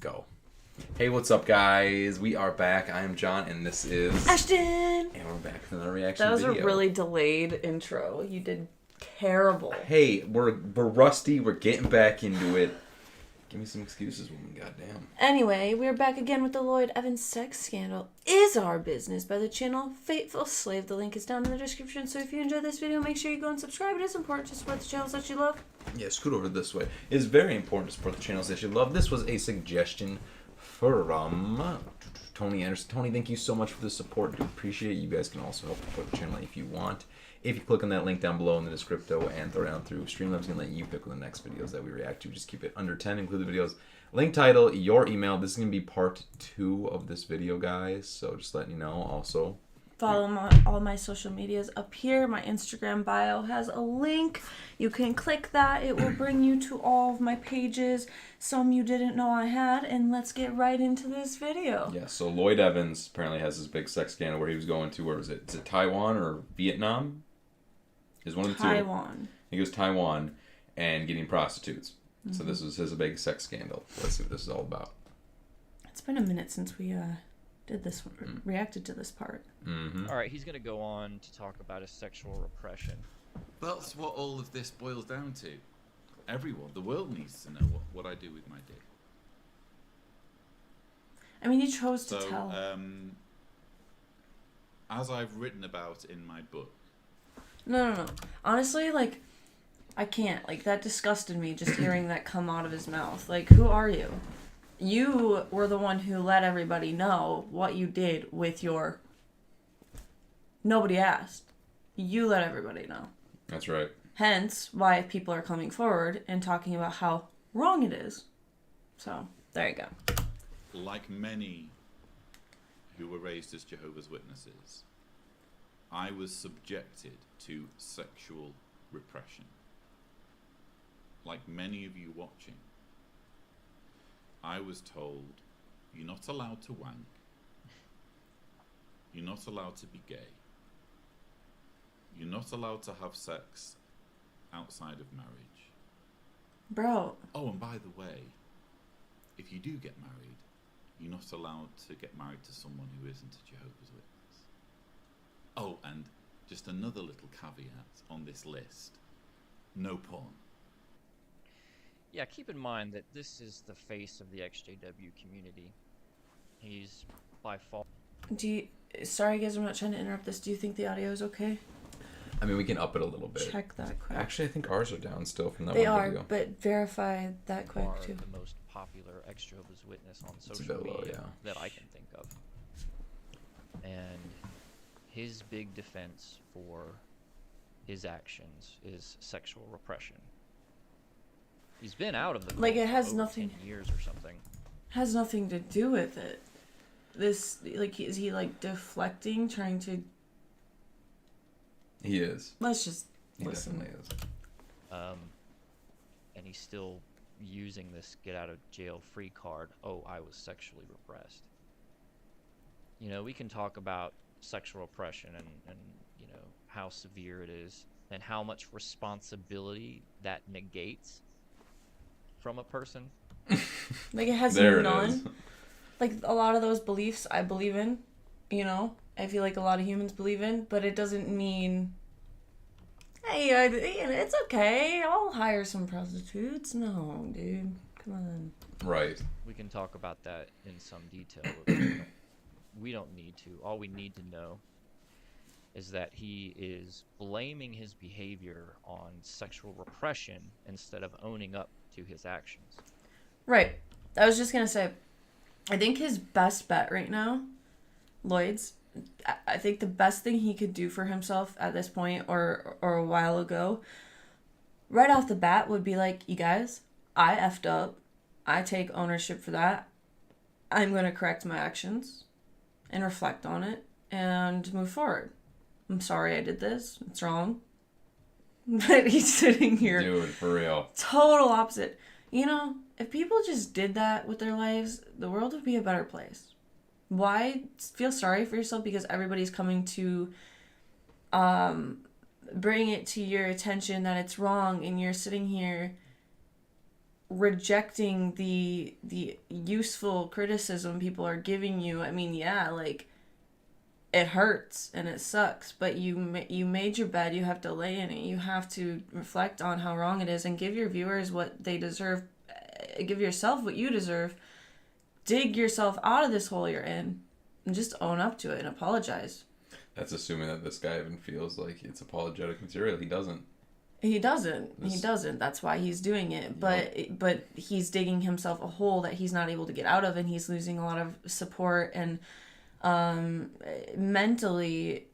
Go. Hey, what's up, guys? We are back. I am John, and this is ASHTYN! And we're back with another reaction video. That was video. a really delayed intro. You did terrible. Hey, we're rusty. We're getting back into it. Give me some excuses, woman. Goddamn. Anyway, we're back again with the Lloyd Evans sex scandal is our business by the channel Faithful Slave. The link is down in the description. So if you enjoyed this video, make sure you go and subscribe. It is important to support the channels that you love. Yeah, scoot over this way. It is very important to support the channels that you love. This was a suggestion from Tony Anderson. Tony, thank you so much for the support. Do appreciate it. You guys can also help support the channel if you want. If you click on that link down below in the descripto and throw down through Streamlabs, going to let you pick the next videos that we react to. Just keep it under 10, include the videos. Link title, your email. This is going to be part 2 of this video, guys. So just letting you know. Also, follow all my social medias up here. My Instagram bio has a link. You can click that. It will bring you to all of my pages. Some you didn't know I had. And let's get right into this video. yeah, so Lloyd Evans apparently has this big sex scandal where he was going to, where was it? Is it Taiwan or Vietnam? Is one of the two. Taiwan. He goes Taiwan and getting prostitutes. Mm-hmm. So this was his big sex scandal. Let's see what this is all about. It's been a minute since we did this one, reacted to this part. Mm-hmm. All right, he's going to go on to talk about his sexual repression. That's what all of this boils down to. Everyone, the world needs to know what I do with my dick. I mean, you chose to So, tell. as I've written about in my book. No. Honestly, like, I can't. Like, that disgusted me just hearing that come out of his mouth. Like, who are you? You were the one who let everybody know what you did with your... Nobody asked. You let everybody know. That's right. Hence, why people are coming forward and talking about how wrong it is. So, there you go. Like many who were raised as Jehovah's Witnesses, I was subjected to sexual repression. Like many of you watching, I was told, you're not allowed to wank, you're not allowed to be gay, you're not allowed to have sex outside of marriage. Bro. Oh, and by the way, if you do get married, you're not allowed to get married to someone who isn't a Jehovah's Witness. Oh, and just another little caveat on this list. No porn. Yeah, keep in mind that this is the face of the XJW community. He's by far... Sorry guys, I'm not trying to interrupt this. Do you think the audio is okay? I mean, we can up it a little bit. Check that quick. Actually, I think ours are down still from that They one are, video. but verify that quick far too. the most popular Jehovah's Witness on It's a social bit low, media yeah. that I can think of. And his big defense for his actions is sexual repression. He's been out of the Like, it cult for has over nothing- 10 years or something. Has nothing to do with it. This, like, is he like deflecting, trying to... He is. Let's just He listen. definitely is. And he's still using this get out of jail free card. Oh, I was sexually repressed. You know, we can talk about sexual repression and you know, how severe it is and how much responsibility that negates from a person. Like, it has There it none. is. Like, a lot of those beliefs I believe in, you know? I feel like a lot of humans believe in, but it doesn't mean... Hey, it's okay. I'll hire some prostitutes. No, dude. Come on. Right. We can talk about that in some detail. But we don't need to. All we need to know is that he is blaming his behavior on sexual repression instead of owning up to his actions. Right. I was just going to say, I think his best bet right now, Lloyd's, I think the best thing he could do for himself at this point or a while ago, right off the bat would be like, you guys, I effed up. I take ownership for that. I'm going to correct my actions and reflect on it and move forward. I'm sorry I did this. It's wrong. But he's sitting here. Dude, for real. Total opposite. You know, if people just did that with their lives, the world would be a better place. Why feel sorry for yourself because everybody's coming to bring it to your attention that it's wrong and you're sitting here rejecting the useful criticism people are giving you. I mean, yeah, like, it hurts and it sucks, but you made your bed, you have to lay in it. You have to reflect on how wrong it is and give your viewers what they deserve. Give yourself what you deserve. Dig yourself out of this hole you're in and just own up to it and apologize. That's assuming that this guy even feels like it's apologetic material. He doesn't. He doesn't. That's why he's doing it. But he's digging himself a hole that he's not able to get out of, and he's losing a lot of support. And mentally,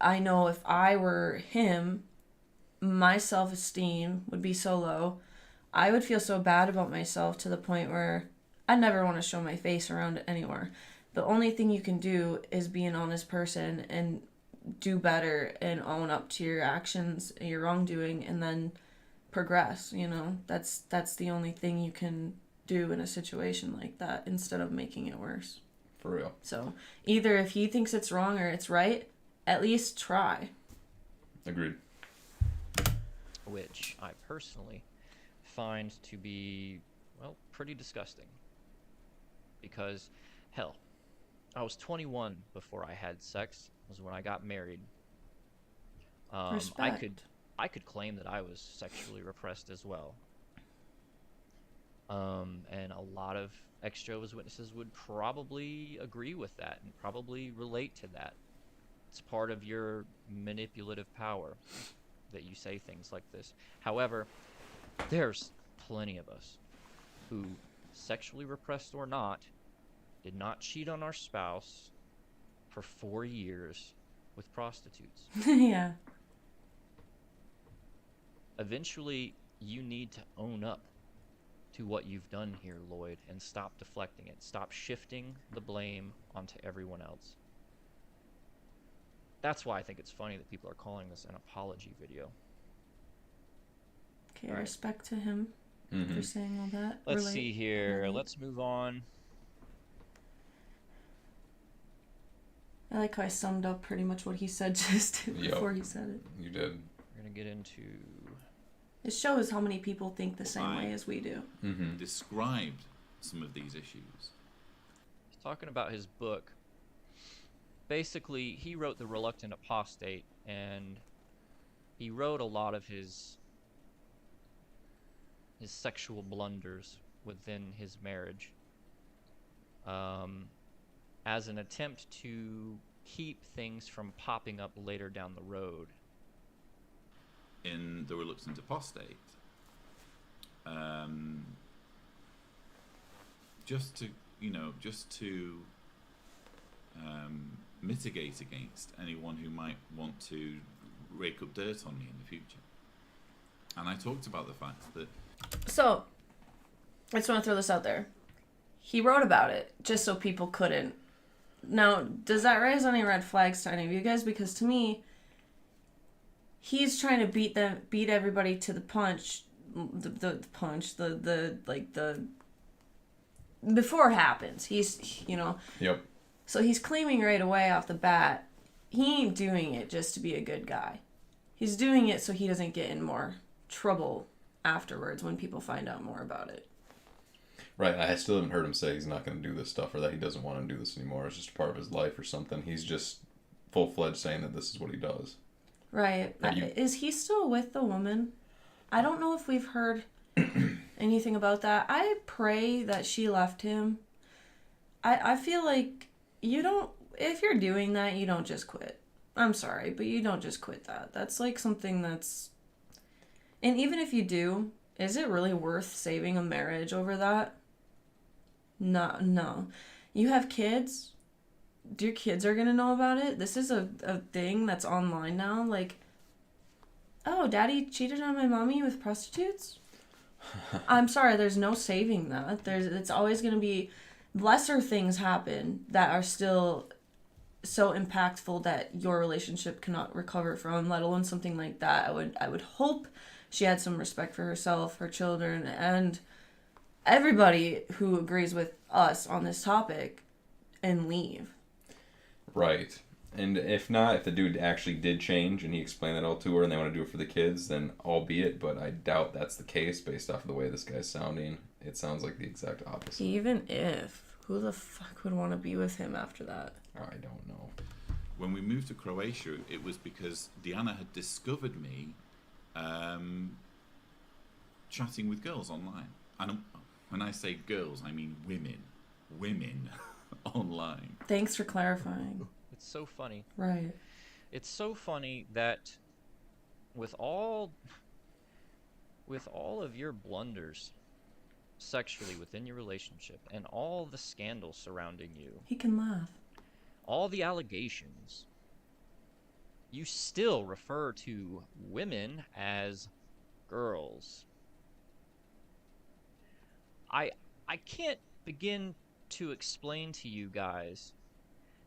I know if I were him, my self-esteem would be so low. I would feel so bad about myself to the point where I never want to show my face around anywhere. The only thing you can do is be an honest person and do better and own up to your actions, your wrongdoing, and then progress. That's the only thing you can do in a situation like that instead of making it worse. For real. So either if he thinks it's wrong or it's right, at least try. Agreed. Which I personally find to be, well, pretty disgusting. Because, hell, I was 21 before I had sex. Was when I got married. Respect. I could claim that I was sexually repressed as well. And a lot of ex-Jehovah's Witnesses would probably agree with that and probably relate to that. It's part of your manipulative power that you say things like this. However, there's plenty of us who, sexually repressed or not, did not cheat on our spouse for 4 years with prostitutes. Yeah. Eventually, you need to own up to what you've done here, Lloyd, and stop deflecting it. Stop shifting the blame onto everyone else. That's why I think it's funny that people are calling this an apology video. Okay, Right. Respect to him for saying all that. Let's see here. Let's move on. I like how I summed up pretty much what he said just before he said it. You did. We're going to get into... It shows how many people think the same way as we do. Described some of these issues. He's talking about his book. Basically, he wrote The Reluctant Apostate, and he wrote a lot of his sexual blunders within his marriage as an attempt to keep things from popping up later down the road. In The Reluctant Apostate, just to mitigate against anyone who might want to rake up dirt on me in the future. And I talked about the fact that... So, I just want to throw this out there. He wrote about it just so people couldn't. Now, does that raise any red flags to any of you guys? Because to me, he's trying to beat everybody to the punch, before it happens. He's, Yep. So he's claiming right away off the bat, he ain't doing it just to be a good guy. He's doing it so he doesn't get in more trouble afterwards when people find out more about it. Right. I still haven't heard him say he's not going to do this stuff or that he doesn't want to do this anymore. It's just part of his life or something. He's just full-fledged saying that this is what he does. Right. Is he still with the woman? I don't know if we've heard anything about that. I pray that she left him. I feel like if you're doing that, you don't just quit. I'm sorry, but you don't just quit that. That's like something that's... And even if you do, is it really worth saving a marriage over that? No. You have kids? Your kids are going to know about it? This is a thing that's online now. Like, oh, daddy cheated on my mommy with prostitutes? I'm sorry, there's no saving that. It's always going to be... Lesser things happen that are still so impactful that your relationship cannot recover from, let alone something like that. I would hope she had some respect for herself, her children, and everybody who agrees with us on this topic and leave. Right. And if not, if the dude actually did change and he explained that all to her and they want to do it for the kids, then albeit, but I doubt that's the case based off of the way this guy's sounding. it sounds like the exact opposite. Even if, who the fuck would want to be with him after that? I don't know. When we moved to Croatia, it was because Diana had discovered me chatting with girls online. And when I say girls, I mean women. Women online. Thanks for clarifying. It's so funny. Right. It's so funny that with all of your blunders sexually within your relationship and all the scandals surrounding you, He can laugh. all the allegations, you still refer to women as girls. I can't begin to explain to you guys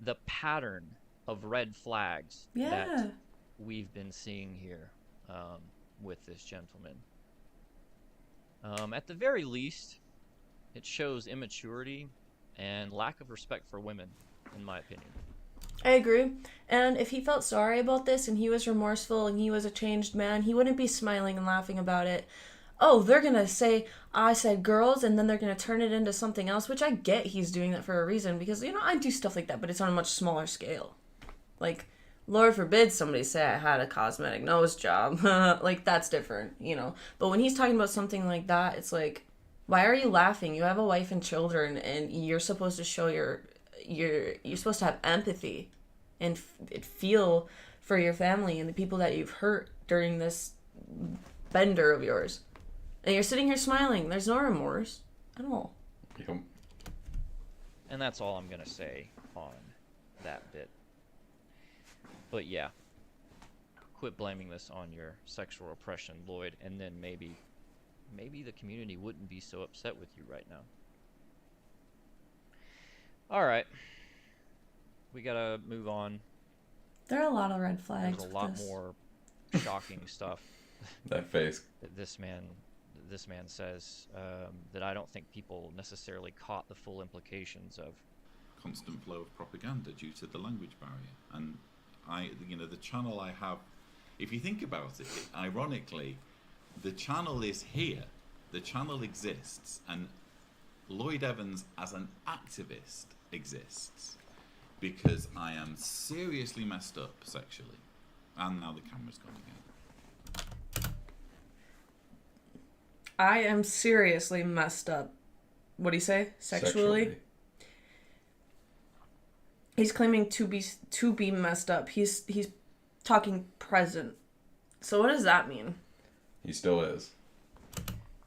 the pattern of red flags Yeah. that we've been seeing here with this gentleman. At the very least, it shows immaturity and lack of respect for women, in my opinion. I agree. And if he felt sorry about this and he was remorseful and he was a changed man, he wouldn't be smiling and laughing about it. Oh, they're going to say, I said girls, and then they're going to turn it into something else, which I get he's doing that for a reason because, you know, I do stuff like that, but it's on a much smaller scale. Like, Lord forbid somebody say I had a cosmetic nose job. Like, that's different, you know. But when he's talking about something like that, it's like, why are you laughing? You have a wife and children, and you're supposed to show you're supposed to have empathy and feel for your family and the people that you've hurt during this bender of yours. And you're sitting here smiling. There's no remorse at all. Yep. And that's all I'm going to say on that bit. But yeah, quit blaming this on your sexual repression, Lloyd, and then maybe the community wouldn't be so upset with you right now. Alright. We gotta move on. There are a lot of red flags. There's a with lot this. more shocking stuff That face. that this man says that I don't think people necessarily caught the full implications of. Constant flow of propaganda due to the language barrier. And the channel I have, if you think about it, ironically, the channel is here. The channel exists. And Lloyd Evans as an activist exists because I am seriously messed up sexually. And now the camera's gone again. I am seriously messed up. What do you say? Sexually? He's claiming to be messed up. He's talking present. So what does that mean? He still is.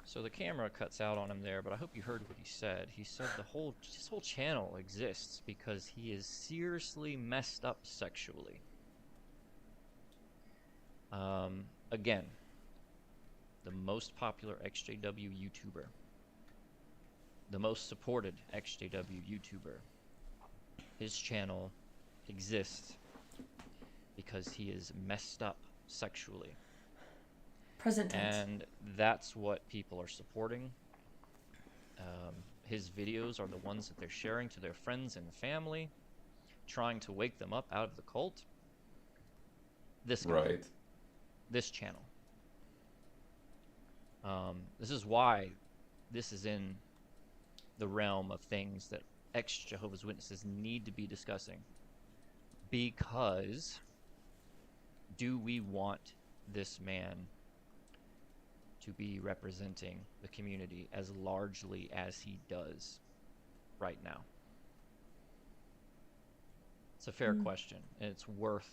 So the camera cuts out on him there, but I hope you heard what he said. He said his whole channel exists because he is seriously messed up sexually. Again, the most popular XJW YouTuber, the most supported XJW YouTuber. His channel exists because he is messed up sexually. Present tense. And that's what people are supporting. His videos are the ones that they're sharing to their friends and family, trying to wake them up out of the cult. This guy. Right. This channel. This is why this is in the realm of things that ex-Jehovah's Witnesses need to be discussing. Because do we want this man to be representing the community as largely as he does right now? It's a fair question, and it's worth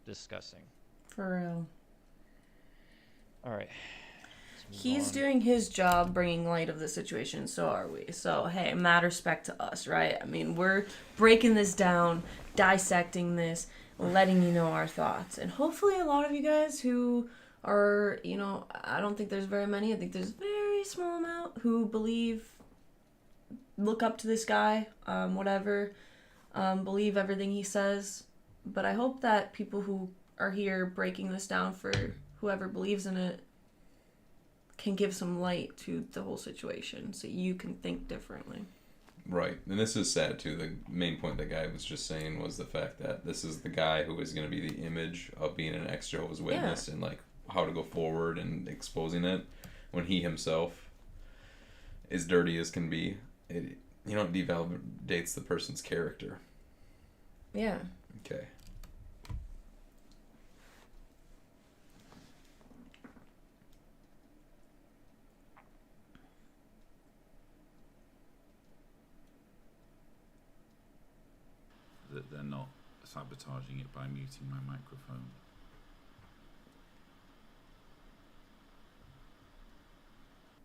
discussing. For real. All right. He's doing his job bringing light of the situation, so are we. So, hey, mad respect to us, right? I mean, we're breaking this down, dissecting this, letting you know our thoughts. And hopefully a lot of you guys who are, I don't think there's very many. I think there's a very small amount who look up to this guy, believe everything he says. But I hope that people who are here breaking this down for whoever believes in it can give some light to the whole situation so you can think differently. Right. And this is sad too. The main point the guy was just saying was the fact that this is the guy who is going to be the image of being an ex-Jehovah's Witness and like how to go forward and exposing it when he himself as dirty as can be, it devalidates the person's character. Yeah. Okay. That they're not sabotaging it by muting my microphone.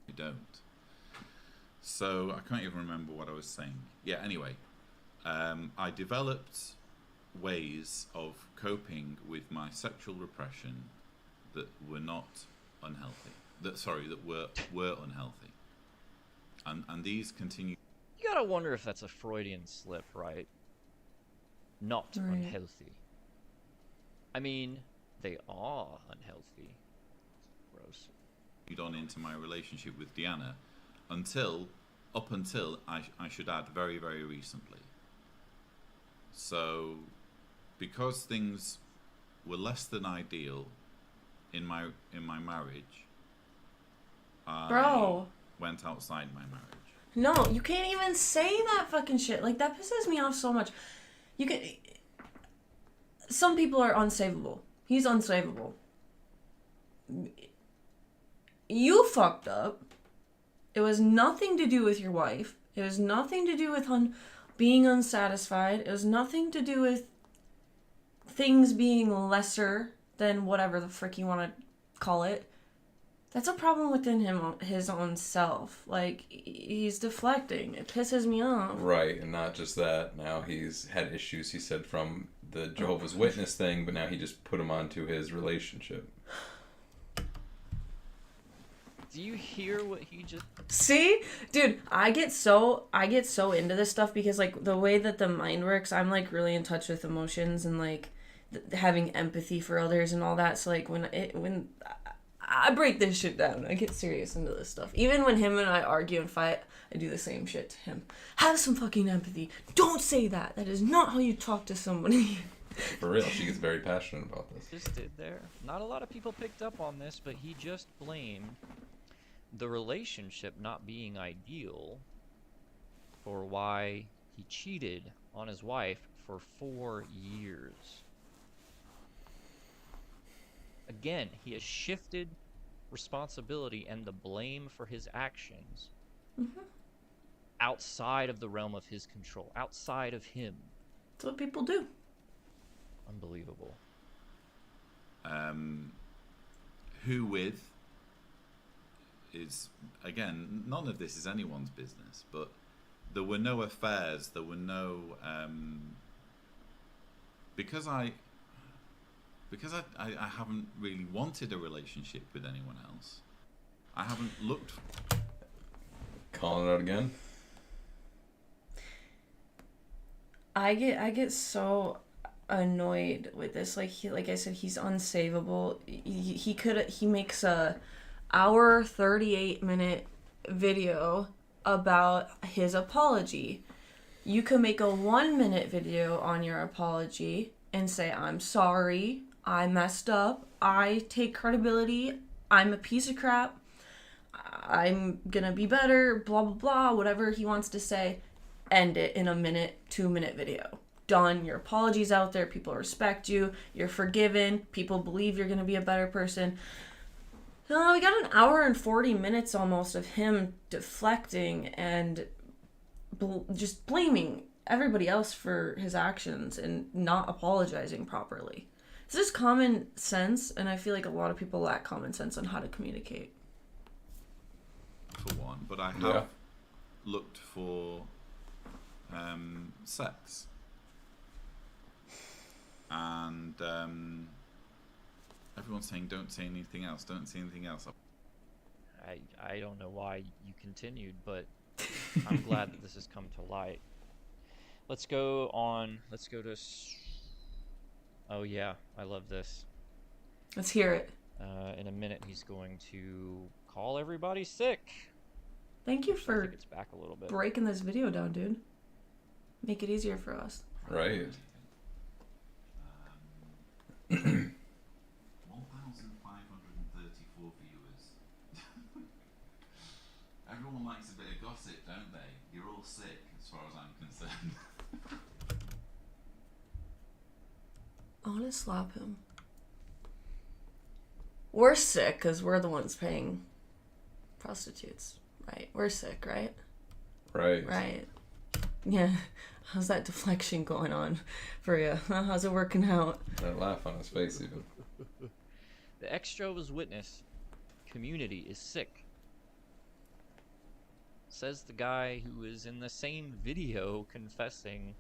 You don't. So I can't even remember what I was saying. Yeah, anyway. I developed ways of coping with my sexual repression that were not unhealthy. That were unhealthy. And these continue. You gotta wonder if that's a Freudian slip, right? Not Right. unhealthy. I mean, they are unhealthy. Gross. On into my relationship with Deanna up until I should add very, very recently. So because things were less than ideal in my marriage, I Bro. went outside my marriage. No, you can't even say that fucking shit. Like, that pisses me off so much. Some people are unsavable. He's unsavable. You fucked up. It was nothing to do with your wife. It was nothing to do with being unsatisfied. It was nothing to do with things being lesser than whatever the frick you want to call it. That's a problem within his own self. Like, he's deflecting. It pisses me off. Right, and not just that. Now he's had issues, he said, from the Jehovah's Witness thing, but now he just put him onto his relationship. Do you hear what he just... See? Dude, I get so into this stuff because, like, the way that the mind works, I'm, like, really in touch with emotions and, like, having empathy for others and all that. So, like, when I break this shit down, I get serious into this stuff. Even when him and I argue and fight, I do the same shit to him. Have some fucking empathy. Don't say that. That is not how you talk to somebody. For real, she gets very passionate about this. just did there? Not a lot of people picked up on this, but he just blamed the relationship not being ideal for why he cheated on his wife for 4 years. Again, he has shifted responsibility and the blame for his actions outside of the realm of his control, outside of him. That's what people do. Unbelievable. Who with is, again, none of this is anyone's business, but there were no affairs, there were no because I haven't really wanted a relationship with anyone else. I haven't looked. Calling it out again? I get so annoyed with this. Like I said, he's unsavable. He makes a hour 38-minute video about his apology. You could make a 1-minute video on your apology and say, I'm sorry, I messed up, I take credibility, I'm a piece of crap, I'm gonna be better, blah blah blah, whatever he wants to say. End it in a 2-minute video. Done. Your apology's out there, people respect you, you're forgiven, people believe you're gonna be a better person. We got an hour and 40 minutes almost of him deflecting and just blaming everybody else for his actions and not apologizing properly. It's just common sense, and I feel like a lot of people lack common sense on how to communicate. For one, but I have looked for sex, and everyone's saying don't say anything else, don't say anything else. I don't know why you continued, but I'm glad that this has come to light. Let's go to oh yeah, I love this. Let's hear it. In a minute he's going to call everybody sick. Thank you I for think it's back a little bit. breaking this video down, dude. Make it easier for us. Right. 1,534 viewers. Everyone likes a bit of got it, don't they? You're all sick, as far as I'm concerned. I want to slap him. We're sick because we're the ones paying prostitutes, right? We're sick, right? Right. Right. Yeah. How's that deflection going on for you? How's it working out? That laugh on his face, even. The ex-Jehovah's Witness community is sick. Says the guy who is in the same video confessing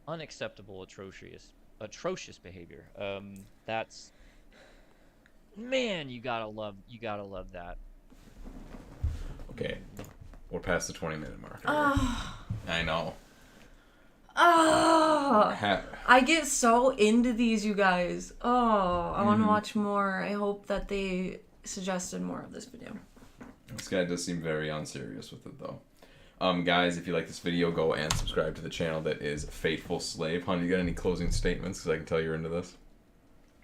unacceptable, atrocious behavior. That's, man, you gotta love that. Okay. We're past the 20-minute mark. I know. I get so into these, you guys. I want to watch more. I hope that they suggested more of this video. This guy does seem very unserious with it, though. Guys, if you like this video, go and subscribe to the channel that is Faithful Slave. Hon, you got any closing statements? Because I can tell you're into this.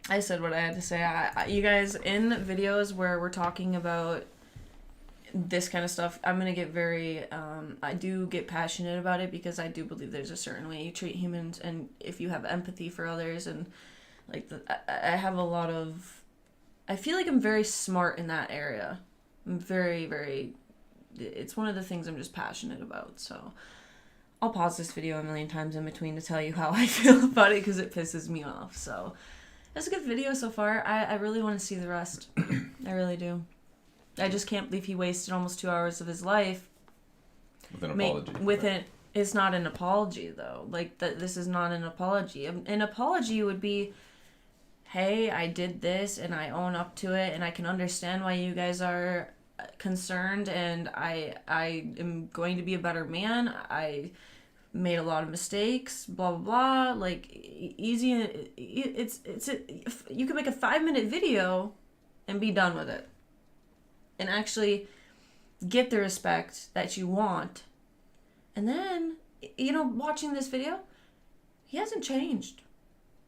I said what I had to say. You guys, in videos where we're talking about this kind of stuff, I'm going to get very, I do get passionate about it because I do believe there's a certain way you treat humans, and if you have empathy for others, and like, I have a lot of, I feel like I'm very smart in that area. I'm very, very, it's one of the things I'm just passionate about, so I'll pause this video a million times in between to tell you how I feel about it because it pisses me off, so it's a good video so far. I really want to see the rest. I really do. I just can't believe he wasted almost 2 hours of his life With an apology. It's not an apology, though. Like, this is not an apology. An apology would be, hey, I did this, and I own up to it, and I can understand why you guys are concerned, and I am going to be a better man. I made a lot of mistakes, blah, blah, blah. Like, easy. You could make a 5-minute video and be done with it. And actually get the respect that you want. And then, watching this video, he hasn't changed.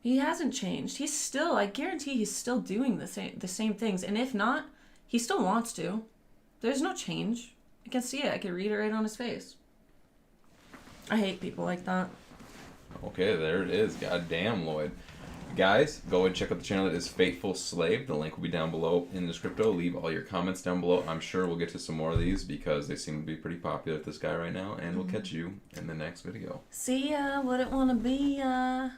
He hasn't changed. He's still, I guarantee he's still doing the same things. And if not, he still wants to. There's no change. I can see it. I can read it right on his face. I hate people like that. Okay, there it is. God damn, Lloyd. Guys, go and check out the channel that is Faithful Slave. The link will be down below in the descripto. Leave all your comments down below. I'm sure we'll get to some more of these because they seem to be pretty popular with this guy right now. And we'll catch you in the next video. See ya. Wouldn't want to be ya.